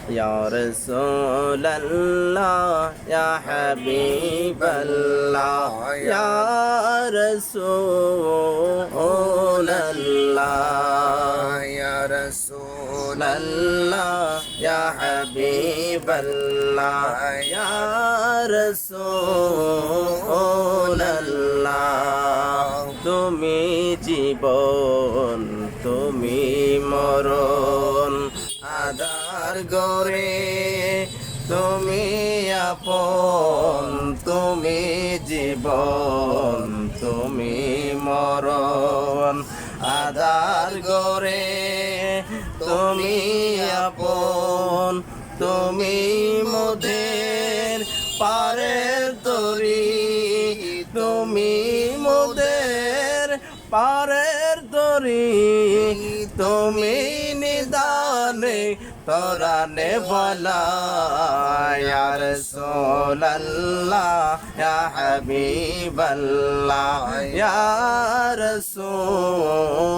ইয়া রাসূলাল্লাহ ইয়া হাবিবাল্লাহ ইয়া রাসূলাল্লাহ ইয়া রাসূলাল্লাহ ইয়া হাবিবাল্লাহ ইয়া রাসূলাল্লাহ তুমি জীবন তুমি মরণ আধার গরে তুমি আপন তুমি জীবন তুমি মরণ আধার গরে তুমি আপন তুমি মোদের পারের তরি তুমি মোদের পারের তরি তুমি নিদানে তরানে বলা ইয়া রাসূলাল্লাহ ইয়া হাবিবাল্লাহ ইয়া রাসূল